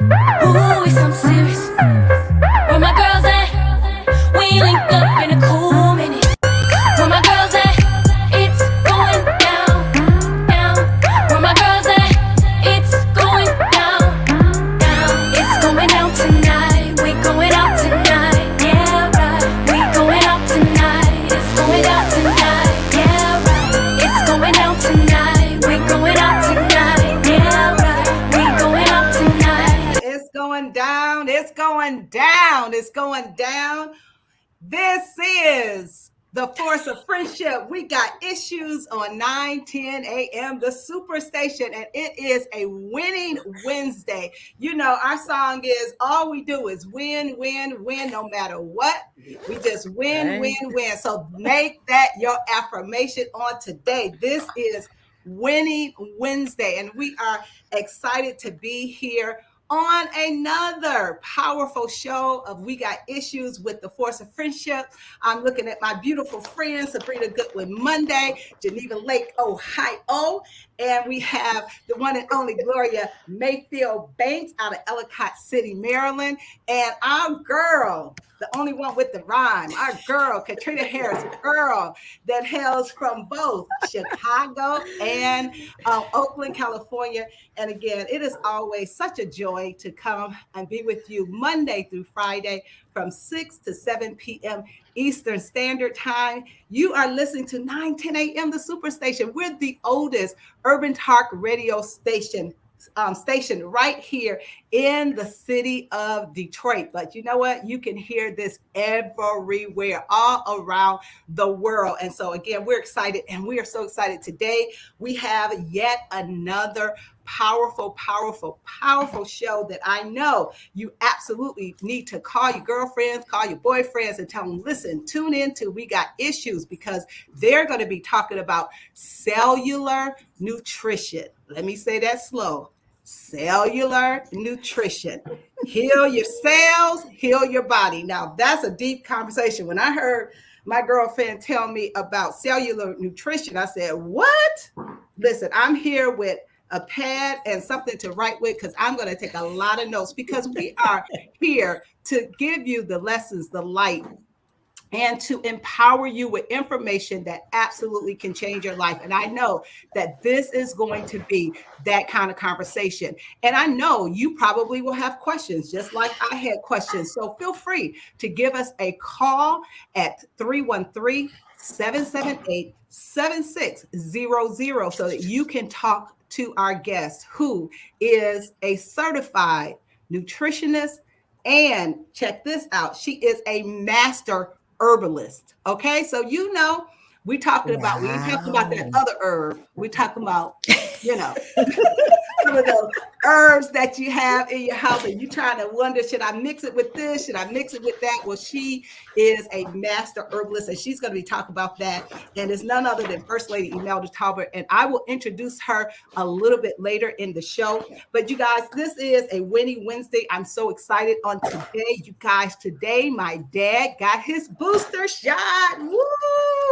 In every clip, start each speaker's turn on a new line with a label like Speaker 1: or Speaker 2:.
Speaker 1: Ooh, it's something serious. Where my girls at? We link up in a cool minute. Where my girls at? It's going down, down. Where my girls at? It's going down, down. It's going out tonight. We going out tonight. Yeah, right. We going out tonight. It's going out tonight. Yeah, right. It's going out tonight. We going out tonight. Yeah, right. We going out tonight.
Speaker 2: It's going down. It's going down. It's going down. This is the Force of Friendship. We got issues on 9:10 a.m. the Superstation, and it is a winning Wednesday. You know, our song is all we do is win, win, win, no matter what. We just win, win, win. So make that your affirmation on today. This is Winning Wednesday, and we are excited to be here on another powerful show of We Got Issues with the Force of Friendship. I'm looking at my beautiful friend, Sabrina Goodwin Monday, Geneva Lake, Ohio. And we have the one and only Gloria Mayfield Banks out of Ellicott City, Maryland. And our girl, the only one with the rhyme, our girl, Caterina Harris Earl, that hails from both Chicago and Oakland, California. And again, it is always such a joy to come and be with you Monday through Friday from 6 to 7 p.m. Eastern Standard Time. You are listening to 9:10 a.m. the Superstation. We're the oldest urban talk radio station right here in the city of Detroit. But you know what? You can hear this everywhere, all around the world. And so again, we're excited, and we are so excited today. We have yet another powerful show that I know you absolutely need to call your girlfriends, call your boyfriends, and tell them, listen, tune in to We Got Issues, because they're going to be talking about cellular nutrition. Let me say that slow. Cellular nutrition. Heal your cells, heal your body. Now, that's a deep conversation. When I heard my girlfriend tell me about cellular nutrition, I said, what? Listen, I'm here with a pad and something to write with, because I'm going to take a lot of notes, because we are here to give you the lessons, the light, and to empower you with information that absolutely can change your life. And I know that this is going to be that kind of conversation. And I know you probably will have questions, just like I had questions. So feel free to give us a call at 313-778-7600 so that you can talk to our guest, who is a certified nutritionist. And check this out, she is a master herbalist. Okay, so you know, we talking about, we ain't talking about that other herb. We talking about, you know, some of those herbs that you have in your house, and you trying to wonder, should I mix it with this? Should I mix it with that? Well, she is a master herbalist, and she's going to be talking about that. And it's none other than First Lady Emelda Tolbert. And I will introduce her a little bit later in the show. But you guys, this is a Winning Wednesday. I'm so excited on today. You guys, today my dad got his booster shot. Woo!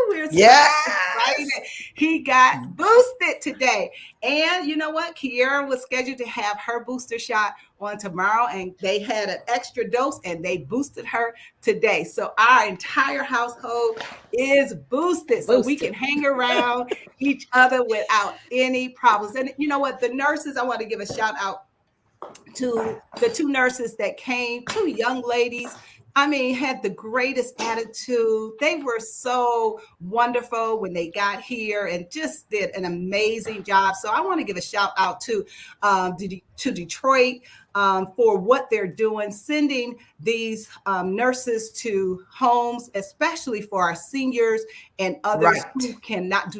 Speaker 2: We're so excited. He got boosted today. And you know what? Kiara was scheduled to have her booster shot on tomorrow, and they had an extra dose, and they boosted her today. So our entire household is boosted. So we can hang around each other without any problems. And you know what? The nurses, I want to give a shout out to the two nurses that came, two young ladies. I mean, had the greatest attitude. They were so wonderful when they got here and just did an amazing job. So I want to give a shout out to Detroit for what they're doing, sending these nurses to homes, especially for our seniors and others who do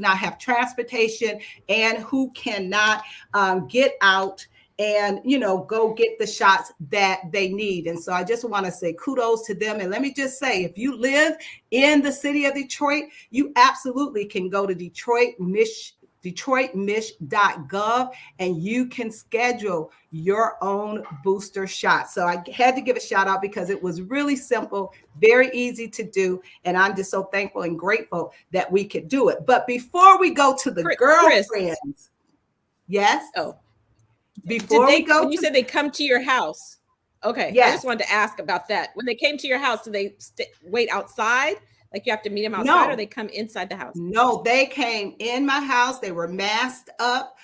Speaker 2: not have transportation and who cannot get out and, you know, go get the shots that they need. And so I just want to say kudos to them. And let me just say, if you live in the city of Detroit, you absolutely can go to detroitmich.gov and you can schedule your own booster shot. So I had to give a shout out because it was really simple, very easy to do. And I'm just so thankful and grateful that we could do it. But before we go to the girlfriends, yes. Before we go,
Speaker 3: when you said they come to your house, okay,
Speaker 2: yes.
Speaker 3: I just wanted to ask about that. When they came to your house, do they wait outside? Like you have to meet them outside, or they come inside the house?
Speaker 2: No, they came in my house. They were masked up.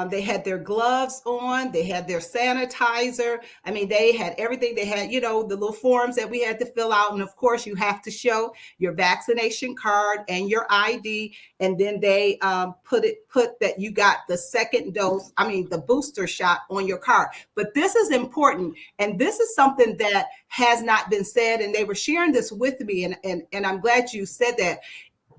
Speaker 2: They had their gloves on. They had their sanitizer. I mean, they had everything. They had, the little forms that we had to fill out. And of course, you have to show your vaccination card and your ID. And then they put that you got the second dose, the booster shot on your card. But this is important. And this is something that has not been said. And they were sharing this with me. And I'm glad you said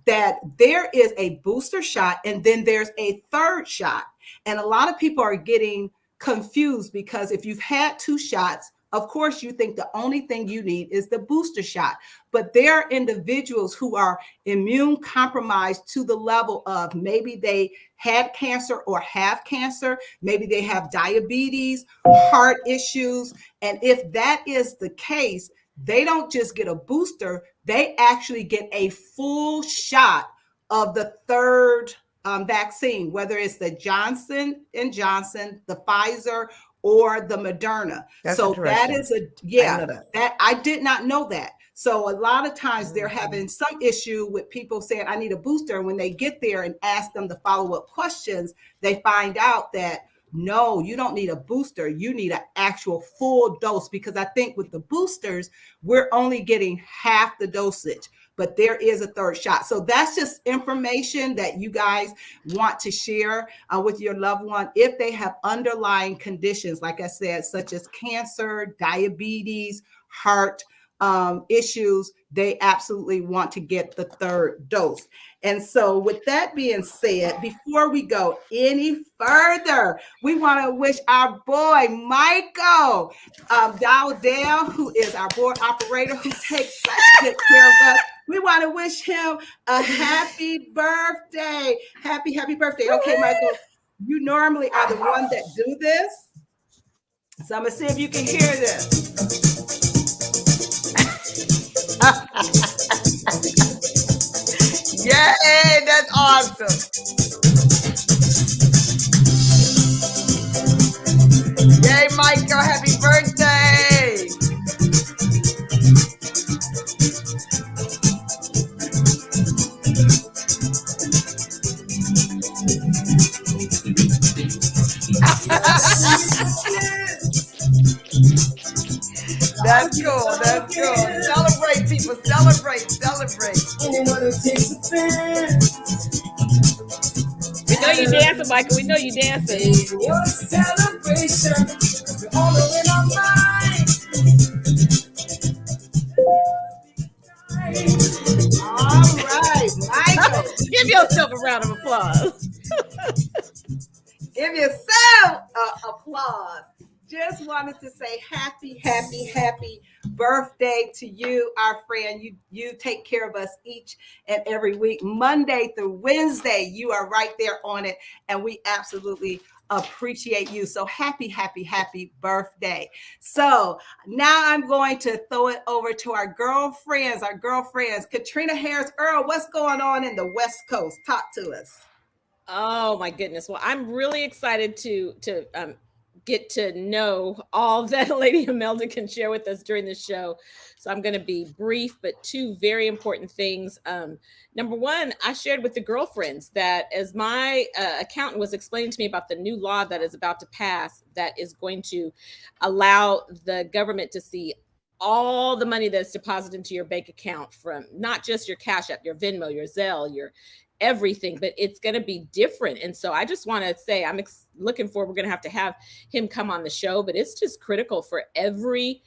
Speaker 2: that there is a booster shot and then there's a third shot. And a lot of people are getting confused because if you've had 2 shots, of course, you think the only thing you need is the booster shot. But there are individuals who are immune compromised to the level of maybe they had cancer or have cancer. Maybe they have diabetes, heart issues. And if that is the case, they don't just get a booster, they actually get a full shot of the third vaccine, whether it's the Johnson & Johnson, the Pfizer, or the Moderna. So that is I did not know that. So a lot of times they're having some issue with people saying, I need a booster. And when they get there and ask them the follow-up questions, they find out that no, you don't need a booster. You need an actual full dose, because I think with the boosters, we're only getting half the dosage, but there is a third shot. So that's just information that you guys want to share with your loved one. If they have underlying conditions, like I said, such as cancer, diabetes, heart issues, they absolutely want to get the third dose. And so with that being said, before we go any further, we want to wish our boy, Michael Dowdell, who is our board operator, who takes such good care of us. We want to wish him a happy birthday. Happy birthday. Okay, Michael, you normally are the one that do this. So I'm going to see if you can hear this. Yay, that's awesome. Yay, Michael, happy birthday. That's cool. That's cool. Celebrate, people. Celebrate.
Speaker 3: We know you dancing, Michael. We know you dancing.
Speaker 1: Your celebration, all in our mind.
Speaker 2: All right, Michael.
Speaker 3: Give yourself a round of applause.
Speaker 2: Give yourself applause. Just wanted to say happy birthday to you, our friend. You take care of us each and every week, Monday through Wednesday. You are right there on it, and we absolutely appreciate you. So happy birthday. So now I'm going to throw it over to our girlfriends. Caterina Harris Earl, what's going on in the West Coast? Talk to us.
Speaker 3: Oh my goodness. Well, I'm really excited to get to know all that Lady Emelda can share with us during the show. So I'm going to be brief, but 2 very important things. Number 1, I shared with the girlfriends that as my accountant was explaining to me about the new law that is about to pass, that is going to allow the government to see all the money that's deposited into your bank account, from not just your Cash App, your Venmo, your Zelle, your everything, but it's going to be different. And so I just want to say I'm looking forward. We're going to have him come on the show, but it's just critical for every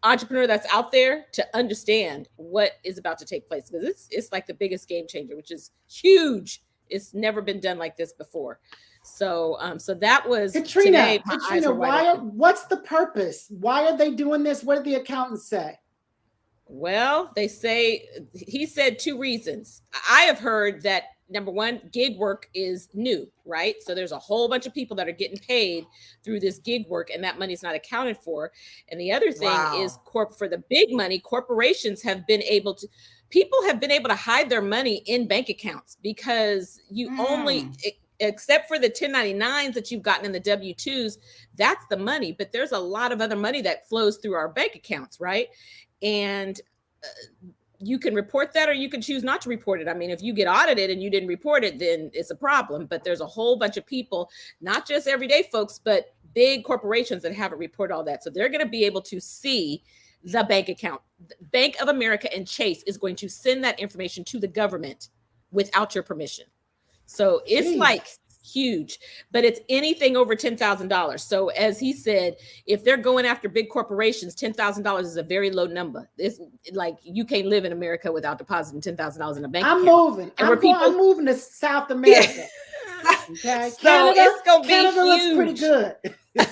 Speaker 3: entrepreneur that's out there to understand what is about to take place, because it's like the biggest game changer, which is huge. It's never been done like this before. So that was
Speaker 4: Caterina, what's the purpose? Why are they doing this? What did the accountants say?
Speaker 3: Well, he said 2 reasons. I have heard that, number 1, gig work is new, right? So there's a whole bunch of people that are getting paid through this gig work, and that money's not accounted for. And the other thing is for the big money, corporations have been able to hide their money in bank accounts, because except for the 1099s that you've gotten in the W-2s, that's the money. But there's a lot of other money that flows through our bank accounts, right? And you can report that or you can choose not to report it. I mean, if you get audited and you didn't report it, then it's a problem. But there's a whole bunch of people, not just everyday folks, but big corporations that haven't reported all that. So they're going to be able to see the bank account. Bank of America and Chase is going to send that information to the government without your permission. So it's like huge, but it's anything over $10,000. So as he said, if they're going after big corporations, $10,000 is a very low number. It's like you can't live in America without depositing $10,000 in a bank account.
Speaker 4: I'm moving to South America. Okay.
Speaker 3: So
Speaker 4: Canada,
Speaker 3: it's gonna be
Speaker 4: Canada
Speaker 3: huge.
Speaker 4: looks pretty good.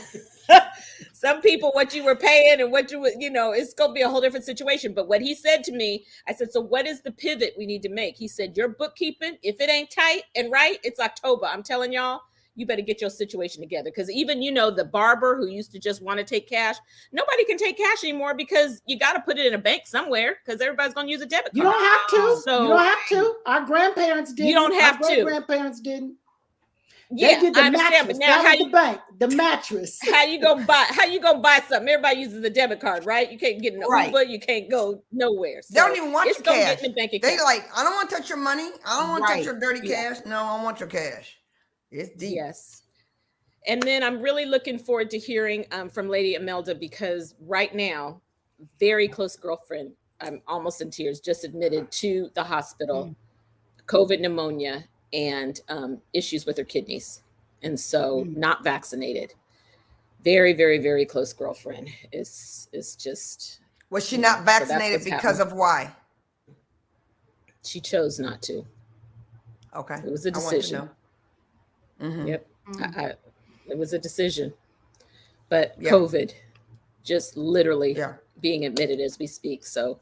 Speaker 3: Some people, what you were paying and what you were, it's going to be a whole different situation. But what he said to me, I said, so what is the pivot we need to make? He said, your bookkeeping, if it ain't tight and right, it's October. I'm telling y'all, you better get your situation together. Because even, the barber who used to just want to take cash, nobody can take cash anymore because you got to put it in a bank somewhere because everybody's going to use a debit card.
Speaker 4: You don't have to.
Speaker 3: So,
Speaker 4: you don't have to. Our grandparents didn't.
Speaker 3: You don't have to.
Speaker 4: Our grandparents didn't.
Speaker 3: Yeah,
Speaker 4: they did the
Speaker 3: I understand,
Speaker 4: mattress.
Speaker 3: but now
Speaker 4: that was the bank, the mattress.
Speaker 3: How you gonna buy something? Everybody uses a debit card, right? You can't get an Uber, you can't go nowhere. So
Speaker 5: they don't even want your cash.
Speaker 3: Get in the bank account.
Speaker 5: They like, I don't want to touch your money. I don't want to touch your dirty cash. No, I want your cash. It's deep.
Speaker 3: Yes. And then I'm really looking forward to hearing from Lady Emelda, because right now, very close girlfriend, I'm almost in tears, just admitted to the hospital, COVID pneumonia, and issues with her kidneys. And so not vaccinated. Very, very, very close girlfriend is just.
Speaker 5: Was she not vaccinated because of why?
Speaker 3: She chose not to.
Speaker 5: Okay.
Speaker 3: It was a decision. Yep. It was a decision. But COVID, just literally being admitted as we speak. So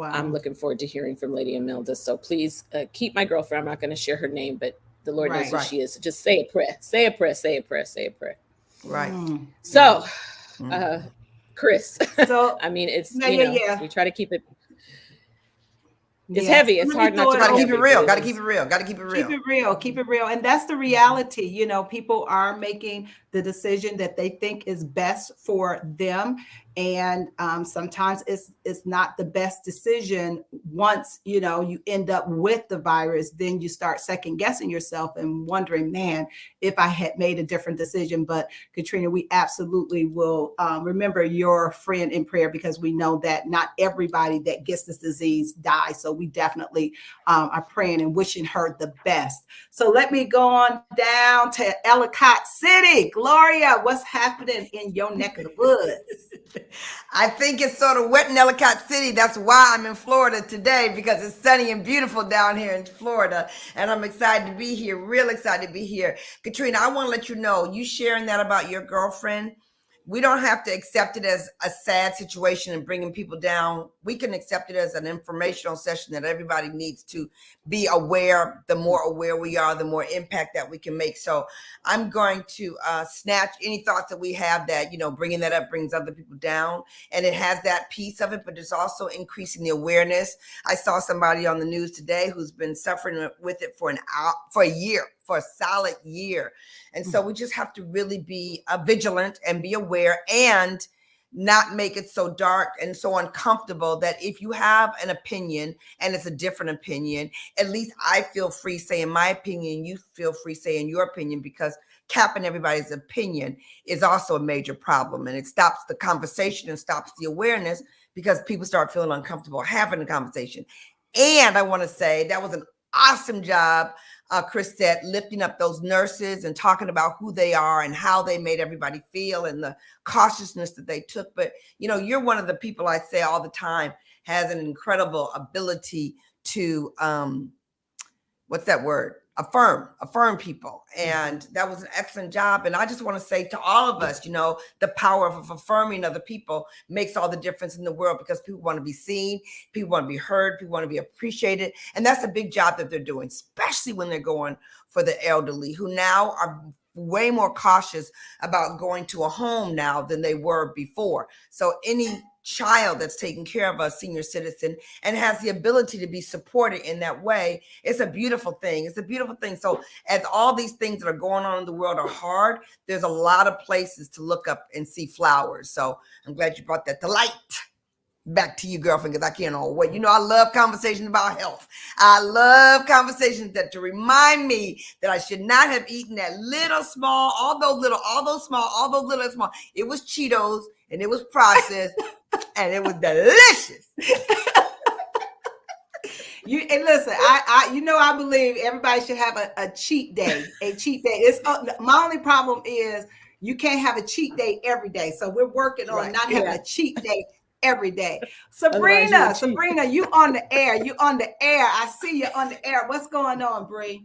Speaker 3: I'm looking forward to hearing from Lady Emelda. So please keep my girlfriend. I'm not going to share her name, but the Lord knows who she is. So just say a prayer. Say a prayer. Say a prayer. Say a prayer.
Speaker 5: Right.
Speaker 3: So, Chris.
Speaker 2: So
Speaker 3: I mean, it's we try to keep it. It's heavy. It's hard not to.
Speaker 5: Gotta keep it real. Gotta keep it real. Gotta keep it real.
Speaker 2: Keep it real. Keep it real. And that's the reality. People are making the decision that they think is best for them. And sometimes it's not the best decision. Once, you end up with the virus, then you start second guessing yourself and wondering, man, if I had made a different decision. But Caterina, we absolutely will remember your friend in prayer, because we know that not everybody that gets this disease dies. So we definitely are praying and wishing her the best. So let me go on down to Ellicott City. Gloria, what's happening in your neck of the woods?
Speaker 5: I think it's sort of wet in Ellicott City. That's why I'm in Florida today, because it's sunny and beautiful down here in Florida. And I'm excited to be here, real excited to be here. Caterina, I want to let you know, you sharing that about your girlfriend, we don't have to accept it as a sad situation and bringing people down. We can accept it as an informational session that everybody needs to be aware. The more aware we are, the more impact that we can make. So I'm going to snatch any thoughts that we have that, bringing that up brings other people down. And it has that piece of it, but it's also increasing the awareness. I saw somebody on the news today who's been suffering with it for a year. For a solid year. And so we just have to really be vigilant and be aware, and not make it so dark and so uncomfortable that if you have an opinion and it's a different opinion, at least I feel free saying my opinion, you feel free saying your opinion, because capping everybody's opinion is also a major problem. And it stops the conversation and stops the awareness, because people start feeling uncomfortable having a conversation. And I want to say that was an awesome job, Crisette, lifting up those nurses and talking about who they are and how they made everybody feel and the cautiousness that they took. But, you're one of the people I say all the time has an incredible ability to, what's that word? Affirm people. And that was an excellent job. And I just want to say to all of us, the power of affirming other people makes all the difference in the world, because people want to be seen, people want to be heard, people want to be appreciated. And that's a big job that they're doing, especially when they're going for the elderly, who now are way more cautious about going to a home now than they were before. So any child that's taking care of a senior citizen and has the ability to be supported in that way, it's a beautiful thing. It's a beautiful thing. So as all these things that are going on in the world are hard, there's a lot of places to look up and see flowers. So I'm glad you brought that to light. Back to you, girlfriend, because I can't all wait. You know, I love conversations about health. I love conversations that to remind me that I should not have eaten that little small, all those little. It was Cheetos and it was processed and it was delicious.
Speaker 2: And listen, I believe everybody should have a cheat day. A cheat day. It's my only problem is you can't have a cheat day every day. So we're working on not having a cheat day every day. Sabrina, you on the air. I see you on the air. What's going on, Bree?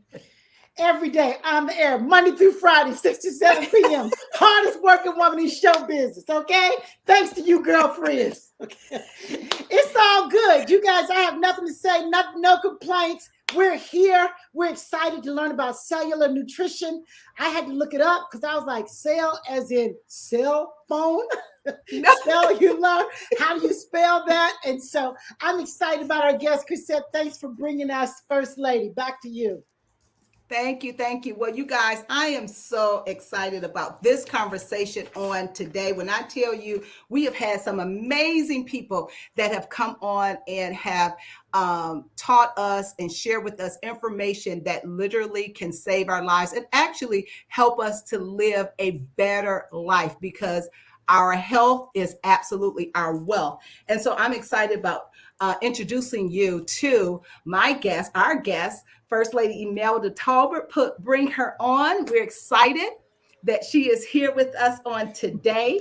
Speaker 4: Every day on the air, Monday through Friday, 6 to 7 p.m. Hardest working woman in show business, okay? Thanks to you, girlfriends. Okay. It's all good. You guys, I have nothing to say, no complaints. We're here. We're excited to learn about cellular nutrition. I had to look it up because I was like, cell as in cell phone? Cellular, how do you spell that? And so I'm excited about our guest, Crisette. Thanks for bringing us First Lady. Back to you.
Speaker 2: Thank you. Well, you guys, I am so excited about this conversation on today. When I tell you, we have had some amazing people that have come on and have taught us and shared with us information that literally can save our lives and actually help us to live a better life, because our health is absolutely our wealth. And so I'm excited about introducing you to our guest, First Lady Emelda Tolbert. Bring her on. We're excited that she is here with us on today.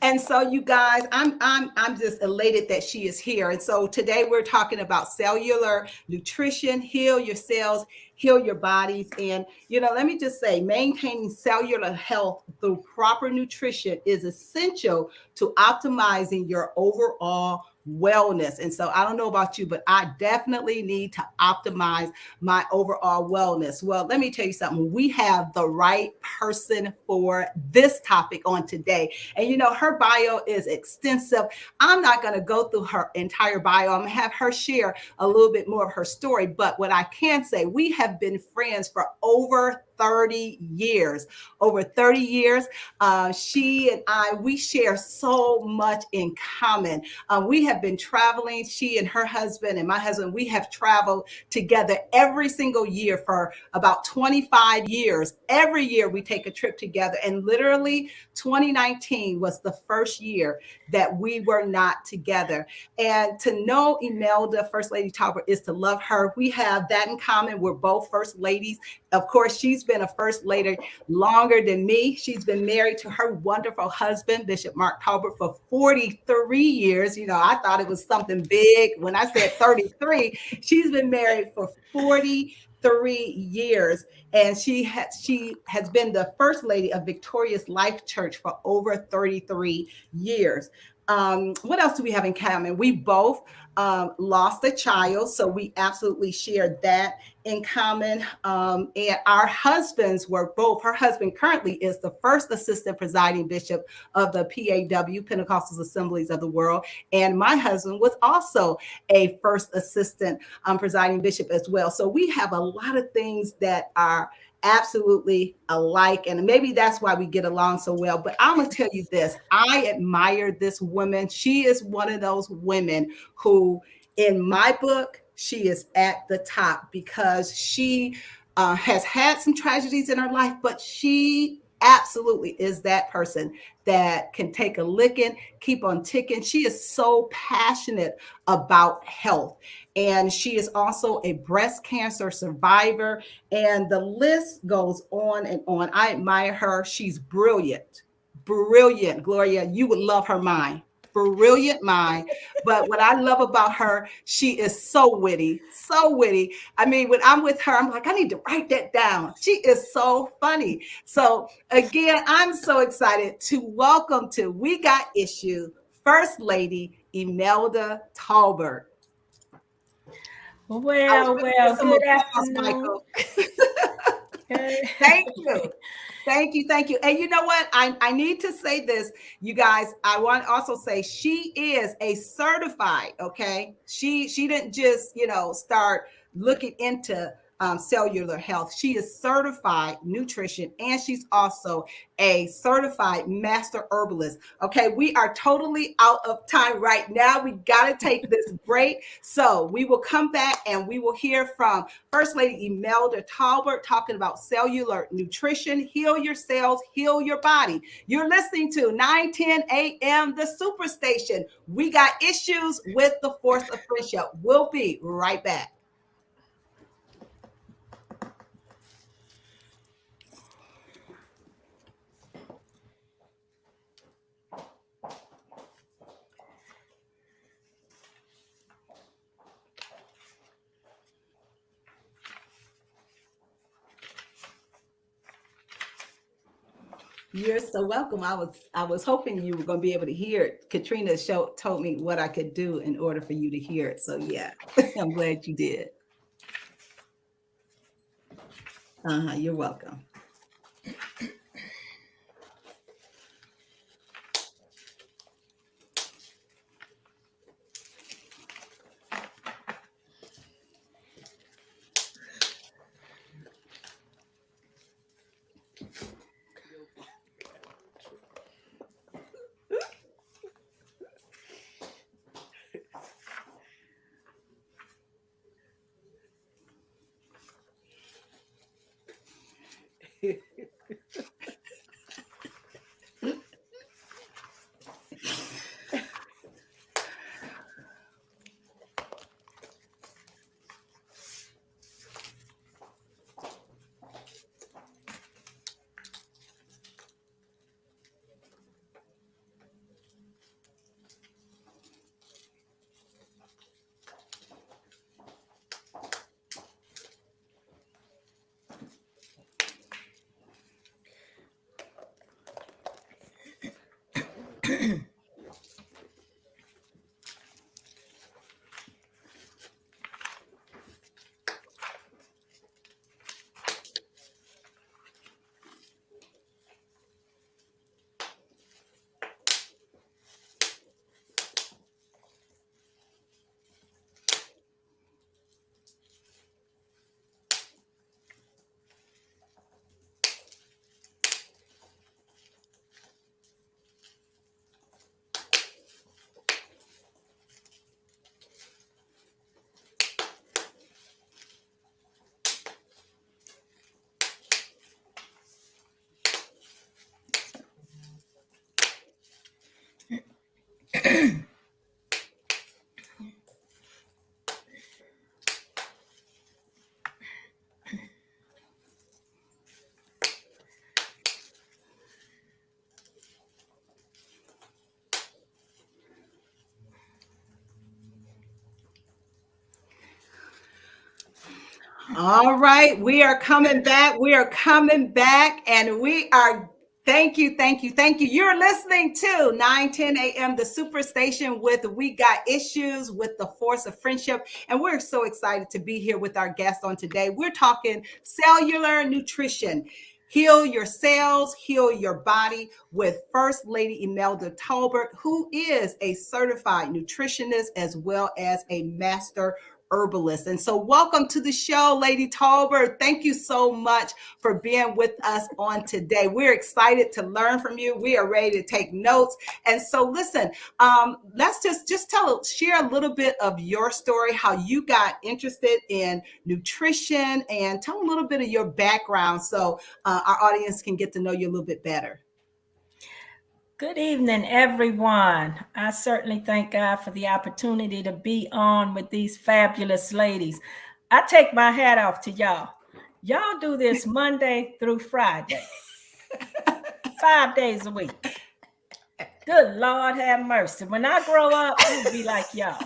Speaker 2: And so, you guys, I'm just elated that she is here. And so today we're talking about cellular nutrition, heal your cells, heal your bodies. And, let me just say, maintaining cellular health through proper nutrition is essential to optimizing your overall wellness. And so I don't know about you, but I definitely need to optimize my overall wellness. Well, let me tell you something. We have the right person for this topic on today. And her bio is extensive. I'm not going to go through her entire bio. I'm going to have her share a little bit more of her story. But what I can say, we have been friends for over 30 years. Over 30 years, she and I, we share so much in common. We have been traveling, she and her husband and my husband, we have traveled together every single year for about 25 years. Every year we take a trip together, and literally 2019 was the first year that we were not together. And to know Emelda, First Lady Tolbert, is to love her. We have that in common. We're both first ladies. Of course, she's been a first lady longer than me. She's been married to her wonderful husband, Bishop Mark Tolbert, for 43 years. I thought it was something big when I said 33. She's been married for 43 years, and she has been the first lady of Victorious Life Church for over 33 years. What else do we have in common? We both lost a child, so we absolutely shared that in common. And our husbands were both, her husband currently is the first assistant presiding bishop of the PAW, Pentecostal Assemblies of the World. And my husband was also a first assistant presiding bishop as well. So we have a lot of things that are absolutely alike, and maybe that's why we get along so well. But I'm gonna tell you this, I admire this woman. She is one of those women who, in my book, she is at the top, because she has had some tragedies in her life, but she absolutely is that person that can take a licking, keep on ticking. She is so passionate about health. And she is also a breast cancer survivor. And the list goes on and on. I admire her. She's brilliant. Brilliant. Gloria, you would love her mind. Brilliant mind. But what I love about her, she is so witty, so witty. I mean, when I'm with her, I'm like, I need to write that down. She is so funny. So again, I'm so excited to welcome to We Got Issue, First Lady Emelda Tolbert.
Speaker 6: Well, good afternoon.
Speaker 2: Thank you. Thank you. Thank you. And you know what? I need to say this, you guys. I want to also say she is a certified, okay? She didn't just, start looking into cellular health. She is certified nutrition, and she's also a certified master herbalist. Okay, we are totally out of time right now. We got to take this break. So we will come back and we will hear from First Lady Emelda Tolbert talking about cellular nutrition. Heal your cells, heal your body. You're listening to 9:10 a.m. The Superstation. We got issues with the force of friendship. We'll be right back. You're so welcome. I was hoping you were going to be able to hear it. Caterina told me what I could do in order for you to hear it. So yeah, I'm glad you did. You're welcome. All right, we are coming back. We are coming back, and we are. Thank you, thank you, thank you. You're listening to 9:10 a.m. The Superstation with We Got Issues with the Force of Friendship, and we're so excited to be here with our guest on today. We're talking cellular nutrition. Heal your cells, heal your body with First Lady Emelda Tolbert, who is a certified nutritionist as well as a master herbalist. And so welcome to the show, Lady Tolbert. Thank you so much for being with us on today. We're excited to learn from you. We are ready to take notes. And so listen, let's just share a little bit of your story, how you got interested in nutrition, and tell a little bit of your background so our audience can get to know you a little bit better.
Speaker 6: Good evening, everyone. I certainly thank God for the opportunity to be on with these fabulous ladies. I take my hat off to y'all. Y'all do this Monday through Friday, 5 days a week. Good Lord have mercy. When I grow up, I'll be like y'all.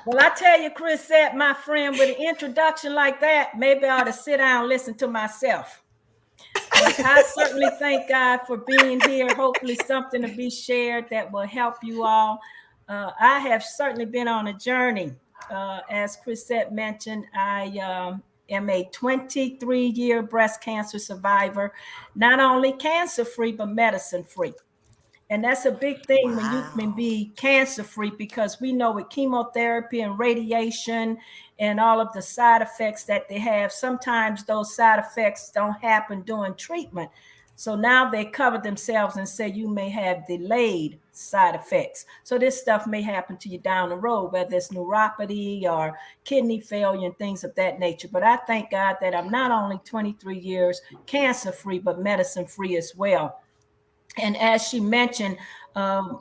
Speaker 6: Well, I tell you, Crisette, my friend, with an introduction like that, maybe I ought to sit down and listen to myself. But I certainly thank God for being here. Hopefully something to be shared that will help you all. I have certainly been on a journey. As Crisette mentioned, I am a 23-year breast cancer survivor, not only cancer-free, but medicine-free. And that's a big thing when you can be cancer-free, because we know with chemotherapy and radiation and all of the side effects that they have, sometimes those side effects don't happen during treatment. So now they cover themselves and say you may have delayed side effects. So this stuff may happen to you down the road, whether it's neuropathy or kidney failure and things of that nature. But I thank God that I'm not only 23 years cancer-free, but medicine-free as well. And as she mentioned,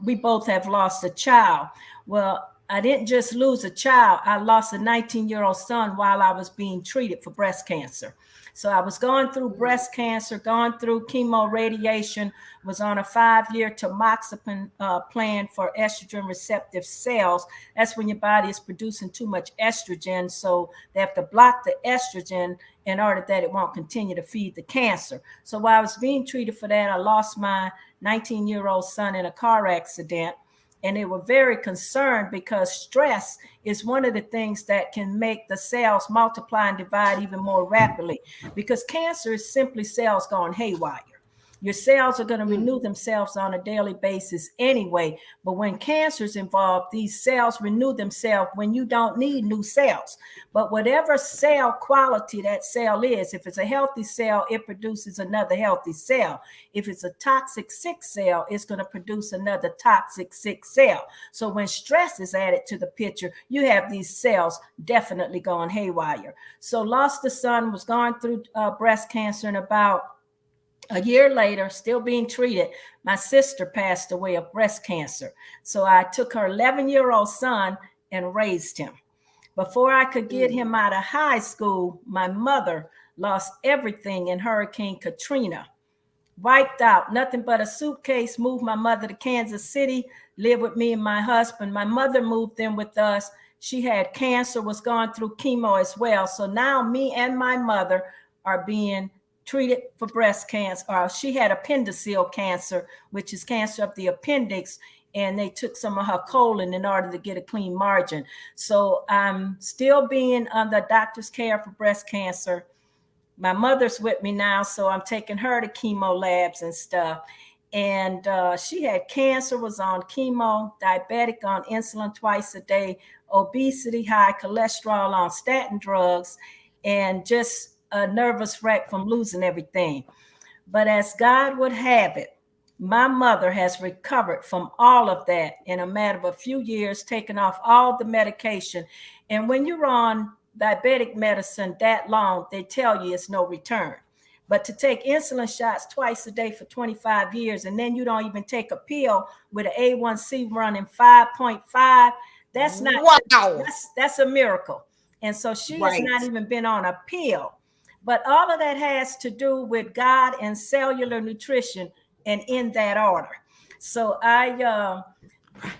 Speaker 6: we both have lost a child. Well, I didn't just lose a child. I lost a 19-year-old son while I was being treated for breast cancer. So I was going through breast cancer, going through chemo, radiation, was on a 5-year tamoxifen plan for estrogen receptive cells. That's when your body is producing too much estrogen. So they have to block the estrogen in order that it won't continue to feed the cancer. So while I was being treated for that, I lost my 19-year-old son in a car accident. And they were very concerned because stress is one of the things that can make the cells multiply and divide even more rapidly, because cancer is simply cells going haywire. Your cells are going to renew themselves on a daily basis anyway. But when cancer is involved, these cells renew themselves when you don't need new cells. But whatever cell quality that cell is, if it's a healthy cell, it produces another healthy cell. If it's a toxic sick cell, it's going to produce another toxic sick cell. So when stress is added to the picture, you have these cells definitely going haywire. So lost the son, was going through breast cancer, and about a year later, still being treated, my sister passed away of breast cancer. So I took her 11-year-old son and raised him. Before I could get him out of high school, my mother lost everything in Hurricane Katrina. Wiped out, nothing but a suitcase, moved my mother to Kansas City, lived with me and my husband. My mother moved in with us. She had cancer, was going through chemo as well. So now me and my mother are being treated for breast cancer. She had appendiceal cancer, which is cancer of the appendix, and they took some of her colon in order to get a clean margin. So I'm still being under doctor's care for breast cancer. My mother's with me now, so I'm taking her to chemo labs and stuff. And she had cancer, was on chemo, diabetic, on insulin twice a day, obesity, high cholesterol, on statin drugs, and just a nervous wreck from losing everything. But as God would have it, my mother has recovered from all of that in a matter of a few years, taking off all the medication. And when you're on diabetic medicine that long, they tell you it's no return. But to take insulin shots twice a day for 25 years, and then you don't even take a pill with an A1C running 5.5, that's not,
Speaker 5: wow.
Speaker 6: That's a miracle. And so she has not even been on a pill. But all of that has to do with God and cellular nutrition, and in that order. So I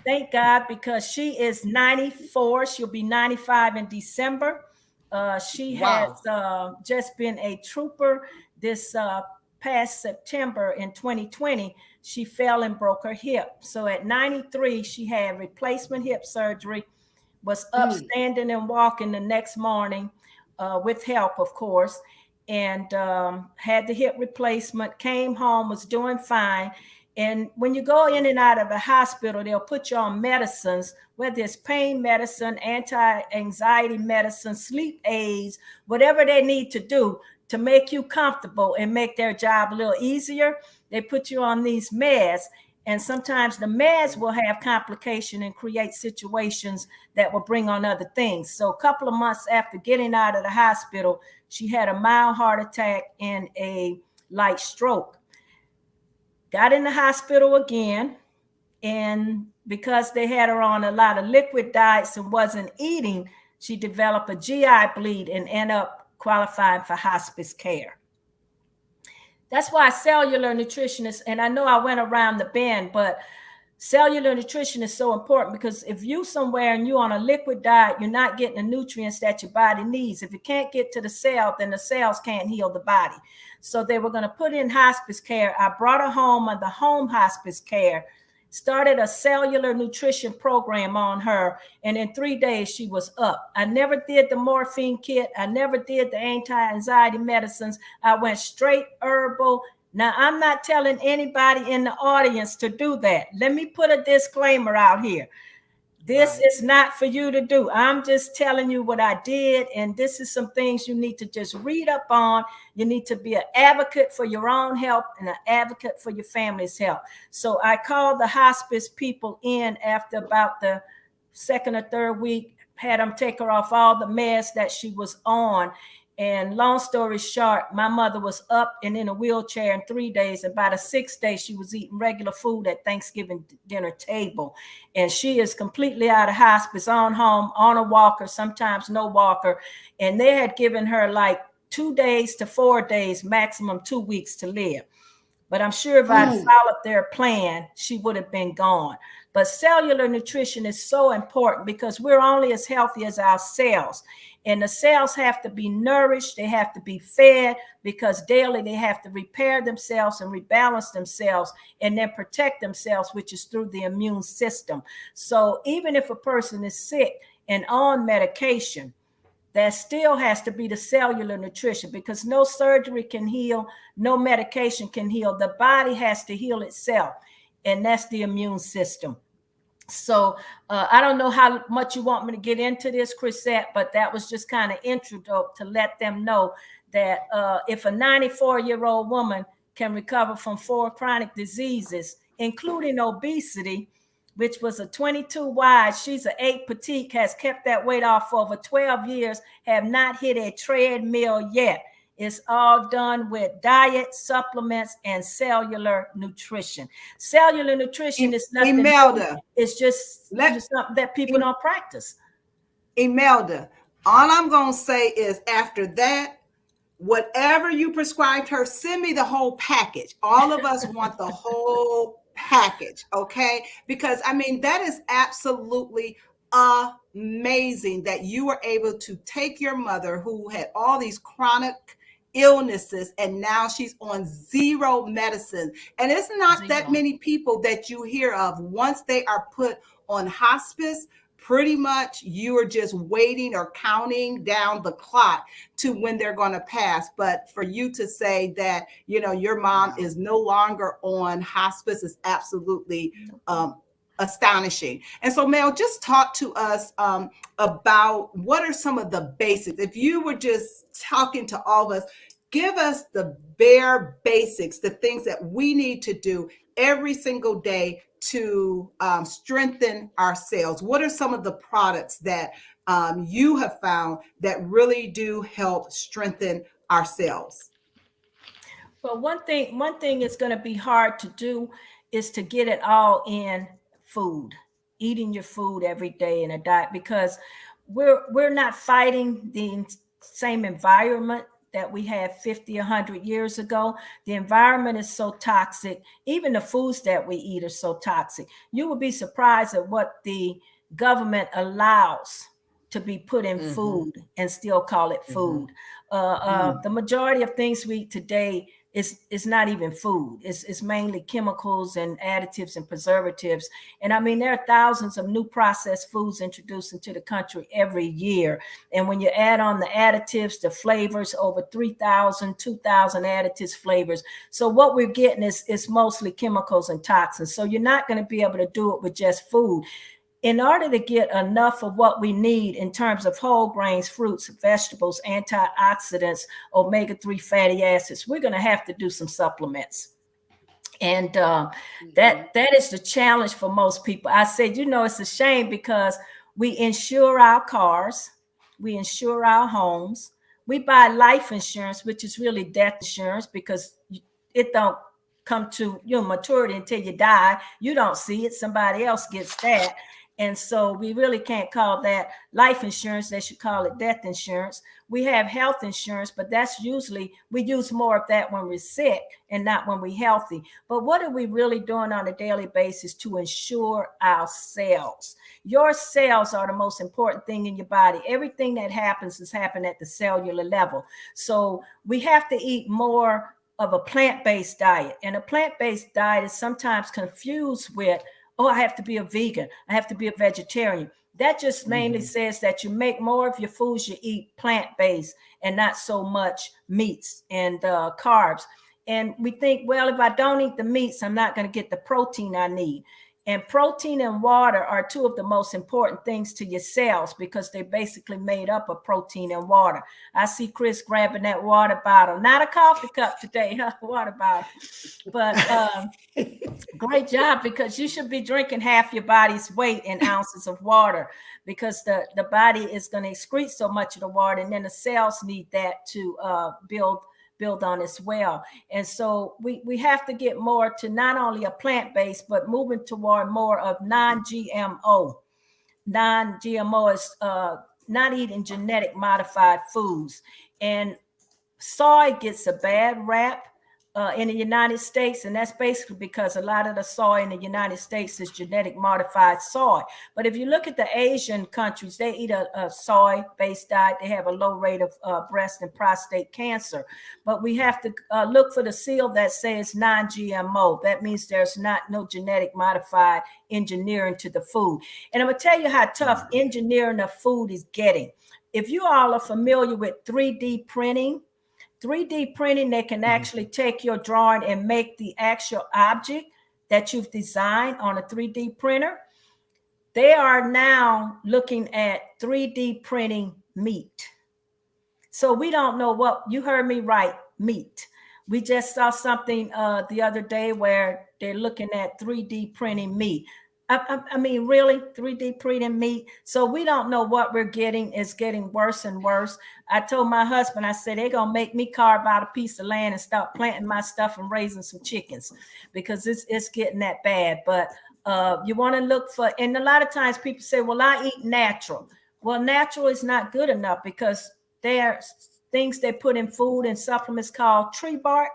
Speaker 6: thank God, because she is 94. She'll be 95 in December. She has just been a trooper. This past September in 2020, she fell and broke her hip. So at 93, she had replacement hip surgery, was up standing and walking the next morning with help, of course, and had the hip replacement, came home, was doing fine. And when you go in and out of the hospital, they'll put you on medicines, whether it's pain medicine, anti-anxiety medicine, sleep aids, whatever they need to do to make you comfortable and make their job a little easier. They put you on these meds. And sometimes the meds will have complication and create situations that will bring on other things. So a couple of months after getting out of the hospital, she had a mild heart attack and a light stroke. Got in the hospital again. And because they had her on a lot of liquid diets and wasn't eating, she developed a GI bleed and ended up qualifying for hospice care. That's why cellular nutritionist, and I know I went around the bend, but cellular nutrition is so important, because if you somewhere and you're on a liquid diet, you're not getting the nutrients that your body needs. If it can't get to the cell, then the cells can't heal the body. So they were going to put in hospice care. I brought her home under home hospice care, started a cellular nutrition program on her, and in 3 days she was up. I never did the morphine kit. I never did the anti-anxiety medicines. I went straight herbal. Now, I'm not telling anybody in the audience to do that. Let me put a disclaimer out here. This is not for you to do. I'm just telling you what I did. And this is some things you need to just read up on. You need to be an advocate for your own health and an advocate for your family's health. So I called the hospice people in after about the second or third week, had them take her off all the meds that she was on. And long story short, my mother was up and in a wheelchair in 3 days. And by the 6th day, she was eating regular food at Thanksgiving dinner table. And she is completely out of hospice, on home, on a walker, sometimes no walker. And they had given her like 2 days to 4 days, maximum 2 weeks to live. But I'm sure if I'd followed their plan, she would have been gone. But cellular nutrition is so important because we're only as healthy as our cells. And the cells have to be nourished. They have to be fed because daily they have to repair themselves and rebalance themselves and then protect themselves, which is through the immune system. So even if a person is sick and on medication, that still has to be the cellular nutrition because no surgery can heal, no medication can heal. The body has to heal itself, and that's the immune system. So I don't know how much you want me to get into this, Crisette, but that was just kind of intro to let them know that if a 94-year-old woman can recover from 4 chronic diseases, including obesity, which was a 22 wide, she's an 8 petite, has kept that weight off for over 12 years, have not hit a treadmill yet. It's all done with diet, supplements, and cellular nutrition. Cellular nutrition is nothing.
Speaker 2: Emelda,
Speaker 6: it's just something that people don't practice.
Speaker 2: Emelda, all I'm going to say is after that, whatever you prescribed her, send me the whole package. All of us want the whole package, okay? Because, I mean, that is absolutely amazing that you were able to take your mother who had all these chronic illnesses and now she's on 0 medicine. And it's not that many people that you hear of. Once they are put on hospice, pretty much you are just waiting or counting down the clock to when they're going to pass. But for you to say that, you know, your mom is no longer on hospice is absolutely astonishing. And so, Mel, just talk to us about what are some of the basics. If you were just talking to all of us, give us the bare basics, the things that we need to do every single day to strengthen our cells. What are some of the products that you have found that really do help strengthen our cells?
Speaker 6: Well, one thing is going to be hard to do is to get it all in food, eating your food every day in a diet, because we're not fighting the same environment that we had 50, 100 years ago. The environment is so toxic. Even the foods that we eat are so toxic. You would be surprised at what the government allows to be put in food and still call it food. The majority of things we eat today is not even food. It's mainly chemicals and additives and preservatives. And I mean, there are thousands of new processed foods introduced into the country every year. And when you add on the additives, the flavors, over 3,000, 2,000 additives, flavors. So what we're getting is mostly chemicals and toxins. So you're not going to be able to do it with just food. In order to get enough of what we need in terms of whole grains, fruits, vegetables, antioxidants, omega-3 fatty acids, we're going to have to do some supplements. And that is the challenge for most people. I said, you know, it's a shame because we insure our cars, we insure our homes, we buy life insurance, which is really death insurance because it don't come to your maturity until you die. You don't see it. Somebody else gets that. And so we really can't call that life insurance. They should call it death insurance. We have health insurance, but that's usually, we use more of that when we're sick and not when we're healthy. But what are we really doing on a daily basis to ensure our cells? Your cells are the most important thing in your body. Everything that happens is happening at the cellular level. So we have to eat more of a plant-based diet. And a plant-based diet is sometimes confused with oh, I have to be a vegan, I have to be a vegetarian. That just mainly says that you make more of your foods you eat plant-based and not so much meats and carbs. And we think, well, if I don't eat the meats, I'm not going to get the protein I need. And protein and water are two of the most important things to your cells because they're basically made up of protein and water. I see Chris grabbing that water bottle, not a coffee cup today, huh? Water bottle. But great job, because you should be drinking half your body's weight in ounces of water, because the body is going to excrete so much of the water, and then the cells need that to build on as well. And so we have to get more to not only a plant-based, but moving toward more of non-GMO. Non-GMO is not eating genetic modified foods. And soy gets a bad rap in the United States, and that's basically because a lot of the soy in the United States is genetic modified soy. But if you look at the Asian countries, they eat a soy-based diet. They have a low rate of breast and prostate cancer. But we have to look for the seal that says non-GMO. That means there's no genetic modified engineering to the food. And I'm going to tell you how tough engineering of food is getting. If you all are familiar with 3D printing, they can actually take your drawing and make the actual object that you've designed on a 3D printer. They are now looking at 3D printing meat. So we don't know what, you heard me right, meat. We just saw something the other day where they're looking at 3D printing meat. I mean, really, 3D printing meat. So we don't know what we're getting. It's getting worse and worse. I told my husband, I said, they're going to make me carve out a piece of land and start planting my stuff and raising some chickens, because it's getting that bad. But you want to look for, and a lot of times people say, well, I eat natural. Well, natural is not good enough, because there are things they put in food and supplements called tree bark,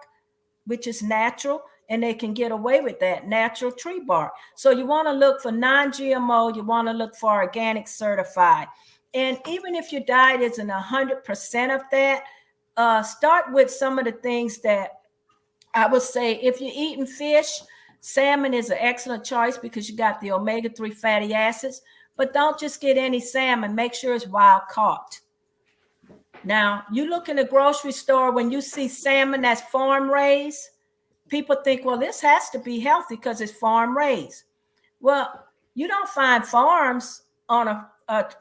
Speaker 6: which is natural. And they can get away with that, natural tree bark. So you want to look for non-GMO. You want to look for organic certified. And even if your diet isn't 100% of that, start with some of the things that I would say. If you're eating fish, salmon is an excellent choice because you got the omega-3 fatty acids. But don't just get any salmon. Make sure it's wild caught. Now, you look in the grocery store, when you see salmon that's farm raised, people think, well, this has to be healthy because it's farm raised. Well, you don't find farms on a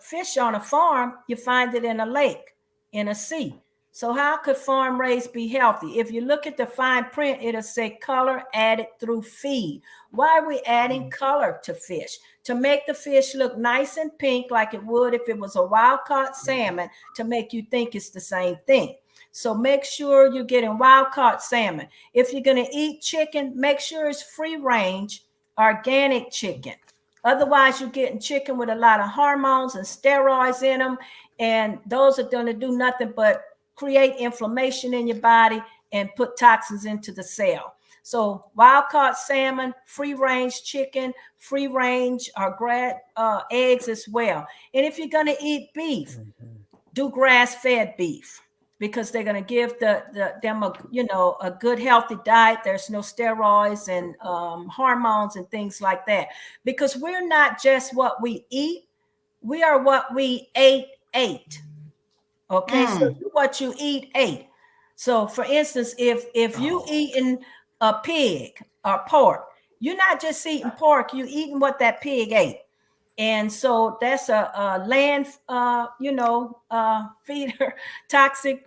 Speaker 6: fish on a farm. You find it in a lake, in a sea. So how could farm raised be healthy? If you look at the fine print, it'll say color added through feed. Why are we adding color to fish? To make the fish look nice and pink like it would if it was a wild caught salmon, to make you think it's the same thing. So make sure you're getting wild caught salmon. If you're going to eat chicken, make sure it's free range, organic chicken. Otherwise, you're getting chicken with a lot of hormones and steroids in them. And those are going to do nothing but create inflammation in your body and put toxins into the cell. So wild caught salmon, free range chicken, free range or eggs as well. And if you're going to eat beef, do grass fed beef, because they're going to give them a good healthy diet. There's no steroids and hormones and things like that, because we're not just what we eat, we are what we ate. Okay, so what you ate. So for instance, if you eating a pig or pork, you're not just eating pork, you're eating what that pig ate. And so that's a land feeder toxic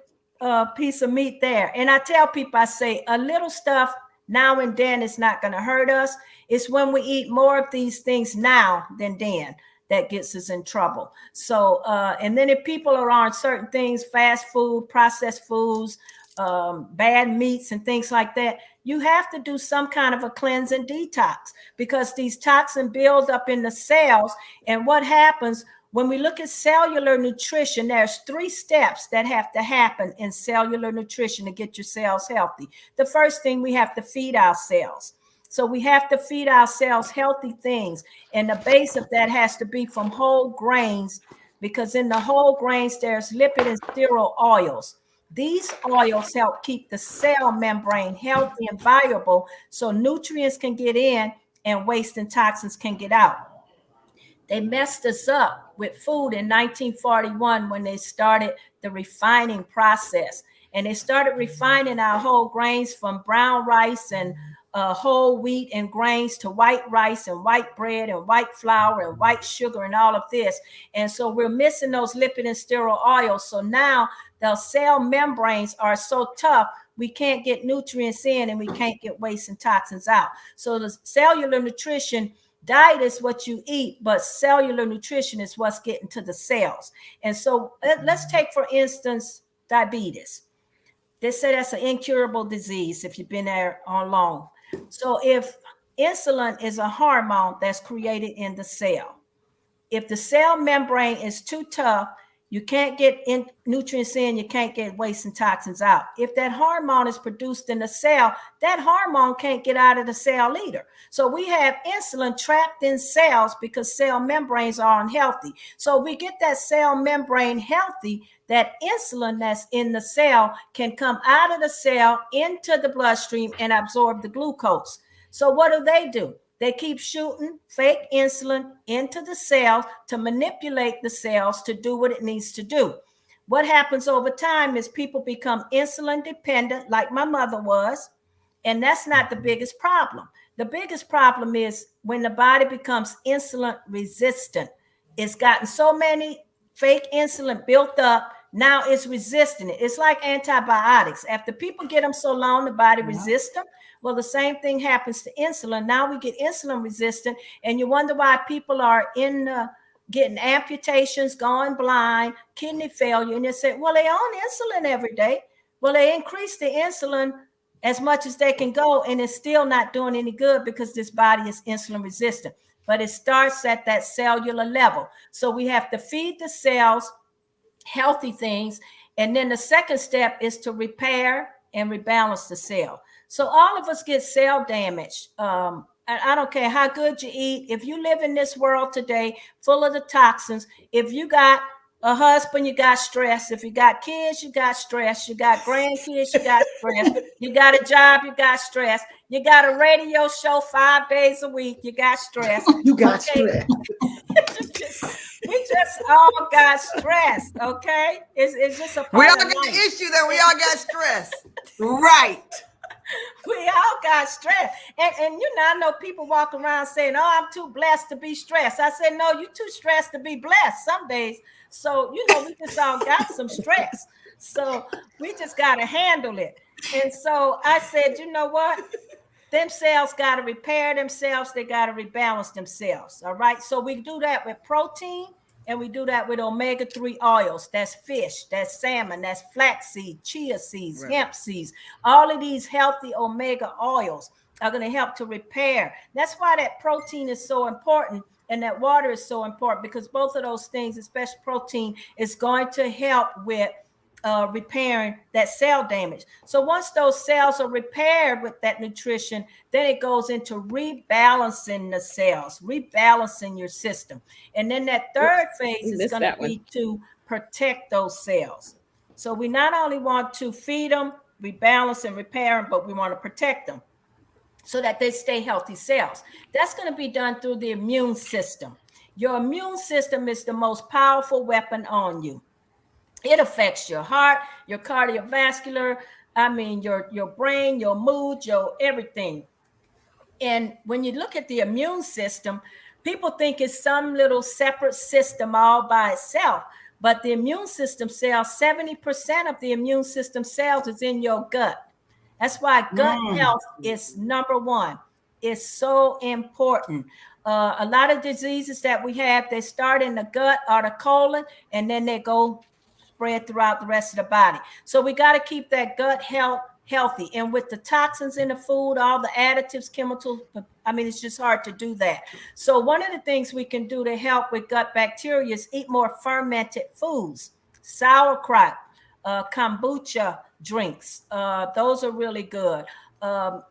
Speaker 6: piece of meat there. And I tell people, I say a little stuff now and then is not going to hurt us. It's when we eat more of these things now than then that gets us in trouble. So and then if people are on certain things, fast food, processed foods, bad meats and things like that, you have to do some kind of a cleanse and detox, because these toxins build up in the cells. And what happens when we look at cellular nutrition, there's 3 steps that have to happen in cellular nutrition to get your cells healthy. The first thing, we have to feed our cells. So we have to feed our cells healthy things. And the base of that has to be from whole grains, because in the whole grains, there's lipid and steroid oils. These oils help keep the cell membrane healthy and viable, so nutrients can get in and waste and toxins can get out. They messed us up with food in 1941 when they started the refining process. And they started refining our whole grains from brown rice and whole wheat and grains to white rice and white bread and white flour and white sugar and all of this. And so we're missing those lipid and steroid oils. So now the cell membranes are so tough, we can't get nutrients in and we can't get waste and toxins out. So the cellular nutrition diet is what you eat, but cellular nutrition is what's getting to the cells. And so let's take, for instance, diabetes. They say that's an incurable disease if you've been there on long. So if insulin is a hormone that's created in the cell, if the cell membrane is too tough, you can't get nutrients in, you can't get waste and toxins out. If that hormone is produced in the cell, that hormone can't get out of the cell either. So we have insulin trapped in cells because cell membranes are unhealthy. So we get that cell membrane healthy, that insulin that's in the cell can come out of the cell into the bloodstream and absorb the glucose. So what do? They keep shooting fake insulin into the cells to manipulate the cells to do what it needs to do. What happens over time is people become insulin dependent, like my mother was, and that's not the biggest problem. The biggest problem is when the body becomes insulin resistant. It's gotten so many fake insulin built up, now it's resisting it. It's like antibiotics. After people get them so long, the body resists them. Well, the same thing happens to insulin. Now we get insulin resistant, and you wonder why people are getting amputations, going blind, kidney failure, and they say, well, they on insulin every day. Well, they increase the insulin as much as they can go, and it's still not doing any good because this body is insulin resistant. But it starts at that cellular level. So we have to feed the cells healthy things, and then the second step is to repair and rebalance the cell. So all of us get cell damage. I don't care how good you eat. If you live in this world today full of the toxins, if you got a husband, you got stress. If you got kids, you got stress. You got grandkids, you got stress. You got a job, you got stress. You got a radio show 5 days a week, you got stress.
Speaker 4: You got stress.
Speaker 6: We just all got stress, okay? It's just a part
Speaker 5: We all
Speaker 6: of
Speaker 5: got
Speaker 6: life.
Speaker 5: the issue that we all got stress.
Speaker 2: Right.
Speaker 6: We all got stress. And you know, I know people walk around saying, oh, I'm too blessed to be stressed. I said, no, you're too stressed to be blessed some days. So, you know, we just all got some stress. So we just got to handle it. And so I said, you know what? Them cells got to repair themselves. They got to rebalance themselves. All right. So we do that with protein, and we do that with omega-3 oils. That's fish, that's salmon, that's flaxseed, chia seeds, hemp seeds. All of these healthy omega oils are going to help to repair. That's why that protein is so important and that water is so important, because both of those things, especially protein, is going to help with repairing that cell damage. So once those cells are repaired with that nutrition, then it goes into rebalancing the cells, rebalancing your system. And then that third phase is going to be to protect those cells. So we not only want to feed them, rebalance and repair them, but we want to protect them so that they stay healthy cells. That's going to be done through the immune system. Your immune system is the most powerful weapon on you. It affects your heart, your cardiovascular, your brain, your mood, your everything. And when you look at the immune system, people think it's some little separate system all by itself. But the immune system cells, 70% of the immune system cells is in your gut. That's why gut health is number one. It's so important. A lot of diseases that we have, they start in the gut or the colon, and then they go spread throughout the rest of the body. So we got to keep that gut health healthy. And with the toxins in the food, all the additives, chemicals, it's just hard to do that. So one of the things we can do to help with gut bacteria is eat more fermented foods, sauerkraut, kombucha drinks. Those are really good.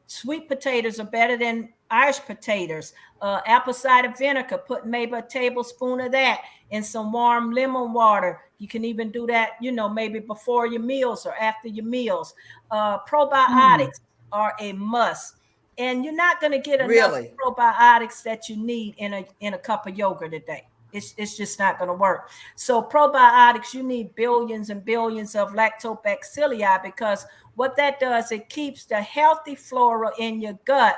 Speaker 6: Sweet potatoes are better than Irish potatoes. Apple cider vinegar, put maybe a tablespoon of that in some warm lemon water. You can even do that, maybe before your meals or after your meals. Probiotics are a must. and you're not going to get enough
Speaker 5: Really?
Speaker 6: probiotics that you need in a cup of yogurt a day. It's just not going to work. So probiotics, you need billions and billions of lactobacilli, because what that does, it keeps the healthy flora in your gut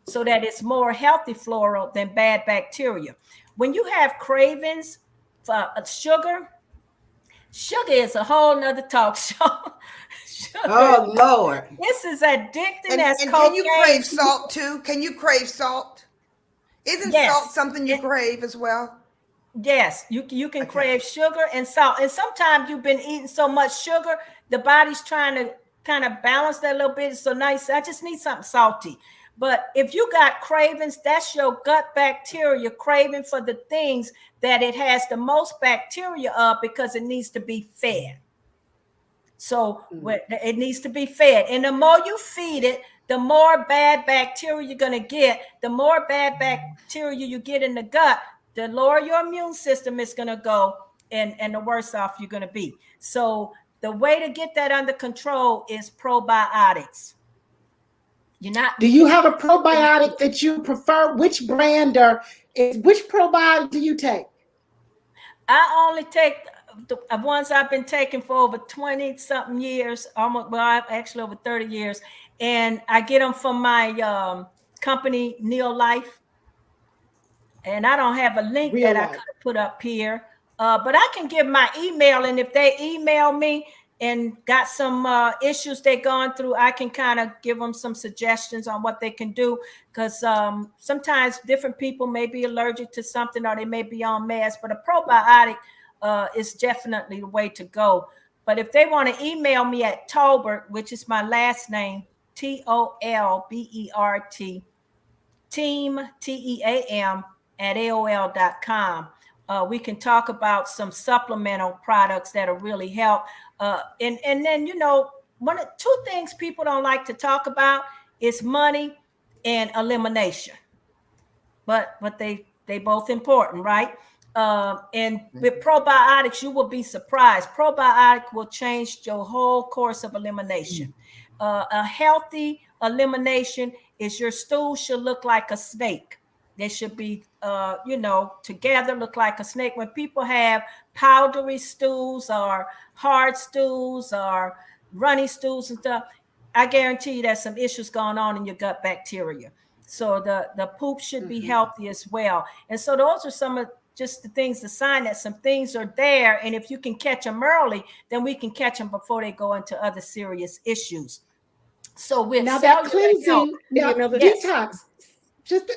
Speaker 6: so that it's more healthy flora than bad bacteria. When you have cravings for sugar is a whole nother talk show.
Speaker 2: Oh Lord.
Speaker 6: This is addicting
Speaker 5: And
Speaker 6: as
Speaker 5: can you
Speaker 6: cocaine.
Speaker 5: crave salt too? Can you crave salt? Isn't
Speaker 6: Yes.
Speaker 5: salt something you crave as well?
Speaker 6: Yes, you can
Speaker 5: Okay.
Speaker 6: crave sugar and salt. And sometimes you've been eating so much sugar, the body's trying to kind of balance that a little bit. So nice, I just need something salty. But if you got cravings, that's your gut bacteria craving for the things that it has the most bacteria of, because it needs to be fed. So it needs to be fed. And the more you feed it, the more bad bacteria you're going to get. The more bad bacteria you get in the gut, the lower your immune system is going to go, and the worse off you're going to be. So the way to get that under control is probiotics.
Speaker 4: Do you have a probiotic that you prefer? Which brand or which probiotic do you take?
Speaker 6: I only take the ones I've been taking for over 20 something years, almost, well, actually over 30 years. And I get them from my company, Neo Life. And I don't have a link
Speaker 4: Real
Speaker 6: that I
Speaker 4: life.
Speaker 6: could put up here. But I can give my email. And if they email me and got some issues they're going through, I can kind of give them some suggestions on what they can do. Because sometimes different people may be allergic to something, or they may be on meds. But a probiotic is definitely the way to go. But if they want to email me at Tolbert, which is my last name, Tolbert, team, TEAM, at AOL.com. We can talk about some supplemental products that'll really help. And then, two things people don't like to talk about is money and elimination. But they both important, right? And with probiotics, you will be surprised. Probiotic will change your whole course of elimination. A healthy elimination is your stool should look like a snake. They should be, together, look like a snake. When people have powdery stools or hard stools or runny stools and stuff, I guarantee you there's some issues going on in your gut bacteria. So the poop should be healthy as well. And so those are some of just the things, the sign that some things are there. And if you can catch them early, then we can catch them before they go into other serious issues. So with
Speaker 4: now that cleansing, detox, just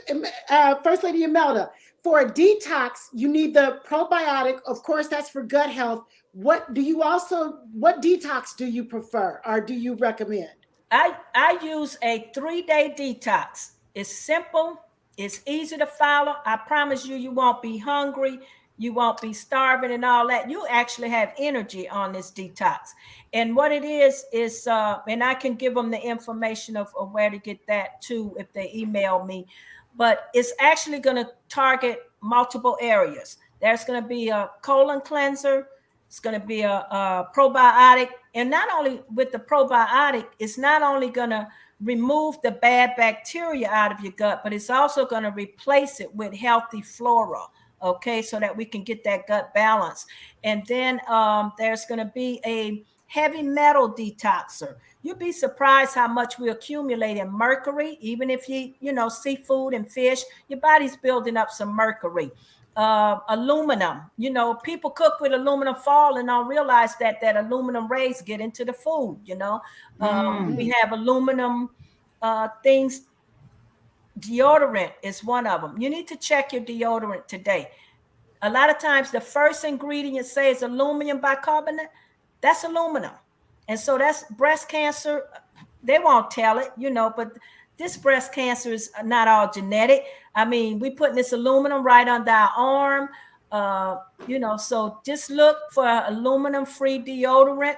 Speaker 4: First Lady Emelda, for a detox, you need the probiotic. Of course, that's for gut health. What detox do you prefer or do you recommend?
Speaker 6: I use a 3-day detox. It's simple. It's easy to follow. I promise you, you won't be hungry. You won't be starving and all that. You actually have energy on this detox. And what it is, and I can give them the information of where to get that too if they email me. But it's actually going to target multiple areas. There's going to be a colon cleanser. It's going to be a probiotic. And not only with the probiotic, it's not only going to remove the bad bacteria out of your gut, but it's also going to replace it with healthy flora. Okay, so that we can get that gut balance. And then there's going to be a heavy metal detoxer. You'd be surprised how much we accumulate in mercury. Even if you seafood and fish, your body's building up some mercury. Aluminum, people cook with aluminum foil and don't realize that aluminum rays get into the food. We have aluminum things. Deodorant is one of them. You need to check your deodorant today. A lot of times the first ingredient says aluminum bicarbonate. That's aluminum. And so that's breast cancer. They won't tell it, but this breast cancer is not all genetic. I mean, we putting this aluminum right under our arm, so just look for aluminum-free deodorant.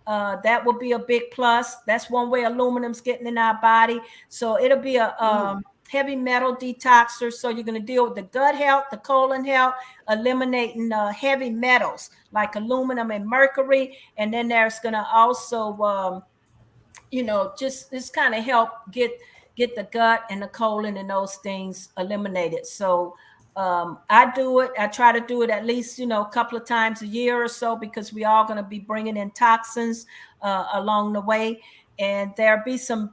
Speaker 6: That will be a big plus. That's one way aluminum's getting in our body. So it'll be a heavy metal detoxer. So you're going to deal with the gut health, the colon health, eliminating heavy metals like aluminum and mercury. And then there's going to also, just kind of help get get the gut and the colon and those things eliminated. So I do it. I try to do it at least, a couple of times a year or so, because we are going to be bringing in toxins along the way. And there'll be some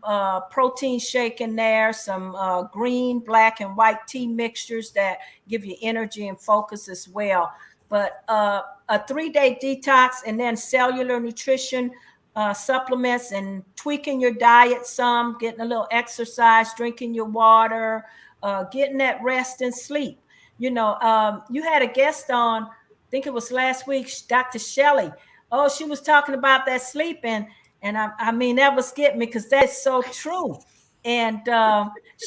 Speaker 6: protein shake in there, some green, black, and white tea mixtures that give you energy and focus as well. But a 3-day detox, and then cellular nutrition supplements, and tweaking your diet some, getting a little exercise, drinking your water, getting that rest and sleep. You had a guest on, I think it was last week, Dr. Shelley. Oh, she was talking about that sleep, and I mean, that was getting me, because that's so true. And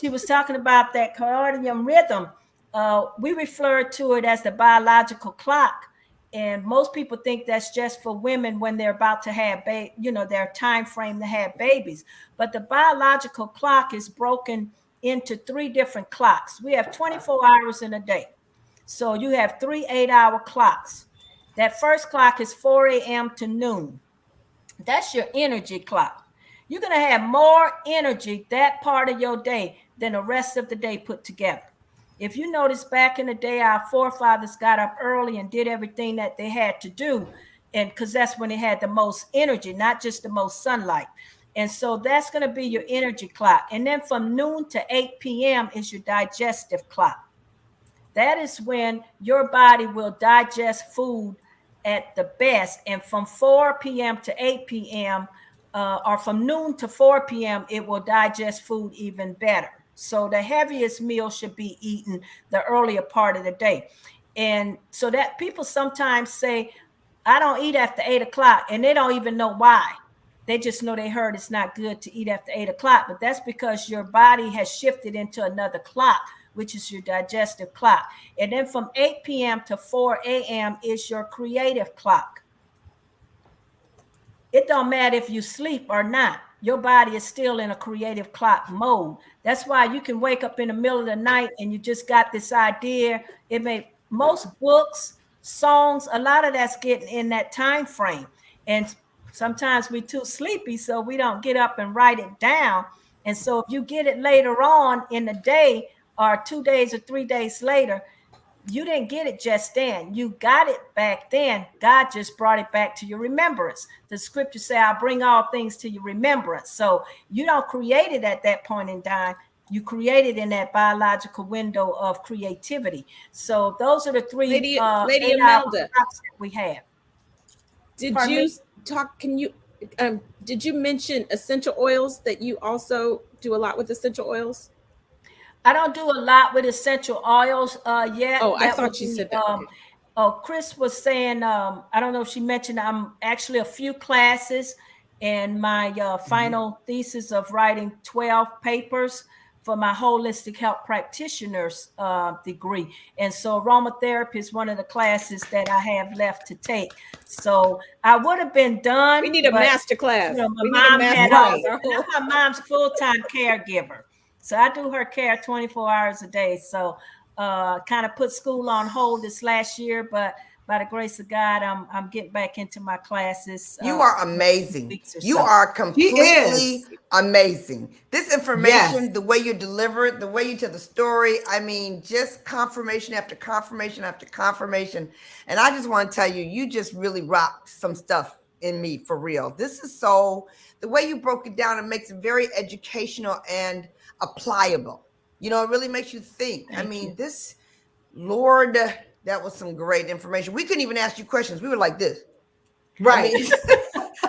Speaker 6: she was talking about that circadian rhythm. We refer to it as the biological clock. And most people think that's just for women when they're about to have, their time frame to have babies. But the biological clock is broken into 3 different clocks. We have 24 hours in a day. So you have 3 8-hour clocks. That first clock is 4 a.m. to noon. That's your energy clock. You're going to have more energy that part of your day than the rest of the day put together. If you notice, back in the day, our forefathers got up early and did everything that they had to do, and because that's when they had the most energy, not just the most sunlight. And so that's going to be your energy clock. And then from noon to 8 p.m. is your digestive clock. That is when your body will digest food at the best. And from 4 p.m. to 8 p.m., or from noon to 4 p.m., it will digest food even better. So the heaviest meal should be eaten the earlier part of the day. And so that people sometimes say, I don't eat after 8 o'clock, and they don't even know why. They just know they heard it's not good to eat after 8 o'clock, but that's because your body has shifted into another clock, which is your digestive clock. And then from 8 p.m. to 4 a.m. is your creative clock. It don't matter if you sleep or not. Your body is still in a creative clock mode. That's why you can wake up in the middle of the night and you just got this idea. Most books, songs, a lot of that's getting in that time frame. And sometimes we're too sleepy, so we don't get up and write it down. And so if you get it later on in the day, or 2 days or 3 days later, you didn't get it just then. You got it back then. God just brought it back to your remembrance. The scripture say, I'll bring all things to your remembrance. So you don't create it at that point in time. You create it in that biological window of creativity. So those are the 3
Speaker 3: Lady Emelda,
Speaker 6: that we have.
Speaker 3: Did you mention essential oils, that you also do a lot with essential oils?
Speaker 6: I don't do a lot with essential oils yet.
Speaker 3: Oh, I thought you said that.
Speaker 6: Chris was saying, I don't know if she mentioned, I'm actually a few classes and my final thesis of writing 12 papers for my holistic health practitioner's degree. And so aromatherapy is one of the classes that I have left to take. So I would have been done.
Speaker 3: We need a master class.
Speaker 6: My mom's full-time caregiver. So I do her care 24 hours a day. So kind of put school on hold this last year, but by the grace of God, I'm getting back into my classes.
Speaker 5: You are amazing. You are completely amazing. This information, the way you deliver it, the way you tell the story, I mean, just confirmation after confirmation after confirmation. And I just want to tell you, you just really rocked some stuff in me, for real. This is the way you broke it down, it makes it very educational and applicable. It really makes you think. Lord, that was some great information. We couldn't even ask you questions. We were like this.
Speaker 2: Right.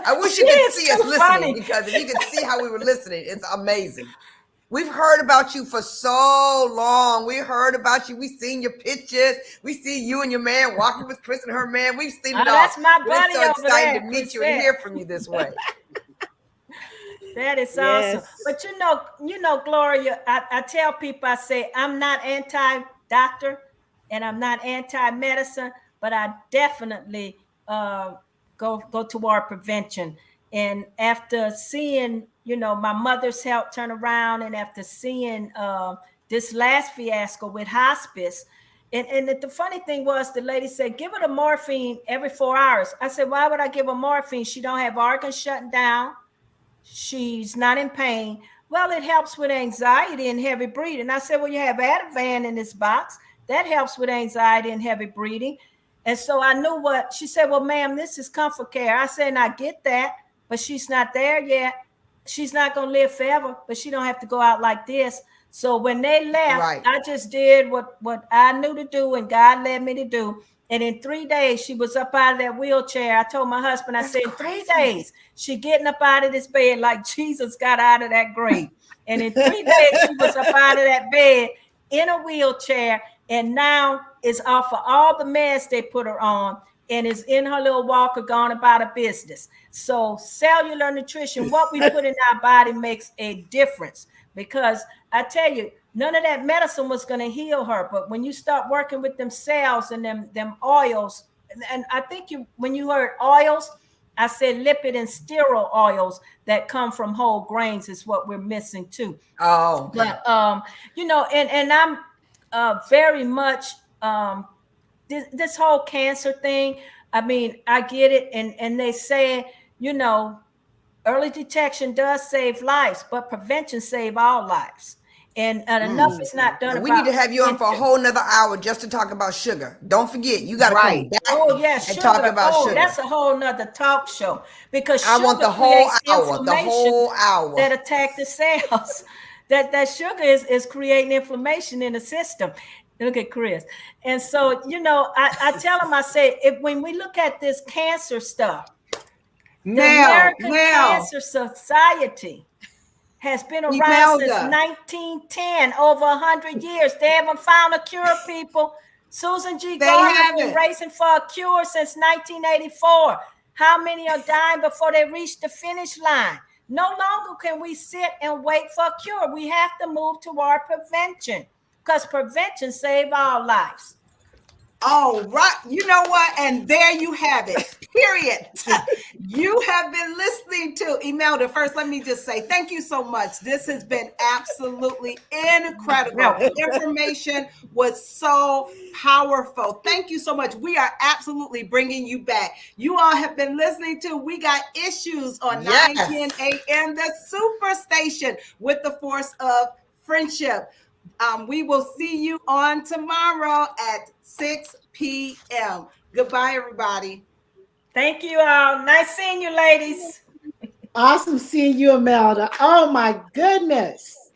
Speaker 5: I wish you could see us listening, because if you could see how we were listening, it's amazing. We've heard about you for so long. We heard about you. We've seen your pictures. We see you and your man walking with Chris and her man. We've seen it all.
Speaker 6: That's my buddy.
Speaker 5: We're so excited to meet you and hear from you this way.
Speaker 6: That is awesome. But Gloria, I tell people, I say, I'm not anti-doctor and I'm not anti-medicine, but I definitely go toward prevention. And after seeing, my mother's health turn around, and after seeing this last fiasco with hospice, and the funny thing was, the lady said, give her the morphine every 4 hours. I said, why would I give her morphine? She don't have organs shutting down. She's not in pain, Well, it helps with anxiety and heavy breathing. I said, well, you have Ativan in this box. That helps with anxiety and heavy breathing. And so I knew what she said. Well, ma'am, this is comfort care. I said, and I get that, but she's not there yet. She's not going to live forever, but she don't have to go out like this. So when they left,
Speaker 5: Right.
Speaker 6: I just did what I knew to do and God led me to do. And in 3 days, she was up out of that wheelchair. I told my husband, I said, in 3 days, she getting up out of this bed like Jesus got out of that grave. And in 3 days, she was up out of that bed in a wheelchair, and now is off of all the meds they put her on and is in her little walker going about her business. So cellular nutrition, what we put in our body makes a difference, because I tell you, none of that medicine was going to heal her. But when you start working with them cells and them oils, and I think when you heard oils, I said lipid and sterile oils that come from whole grains is what we're missing too.
Speaker 5: Oh, okay.
Speaker 6: But and I'm very much this whole cancer thing. I mean, I get it, and they say, early detection does save lives, but prevention saves all lives. And enough is not done.
Speaker 5: We need to have you on for a whole nother hour just to talk about sugar. Don't forget, you got to come back and talk about sugar.
Speaker 6: That's a whole nother talk show, because
Speaker 5: I want the whole hour,
Speaker 6: that attack the cells. that sugar is creating inflammation in the system. Look at Chris. And so, I tell them, I say, when we look at this cancer stuff, the American Cancer Society has been around since 1910, over 100 years. They haven't found a cure, people. Susan G. Gardner has been racing for a cure since 1984. How many are dying before they reach the finish line? No longer can we sit and wait for a cure. We have to move toward prevention, because prevention saves our lives.
Speaker 2: All right. You know what? And there you have it. Period. You have been listening to Emelda. First, let me just say thank you so much. This has been absolutely incredible. The information was so powerful. Thank you so much. We are absolutely bringing you back. You all have been listening to We Got Issues on 9:10 a.m. The Superstation with the Force of Friendship. We will see you on tomorrow at 6 p.m. Goodbye, everybody.
Speaker 6: Thank you all. Nice seeing you, ladies.
Speaker 4: Awesome seeing you, Emelda. Oh, my goodness.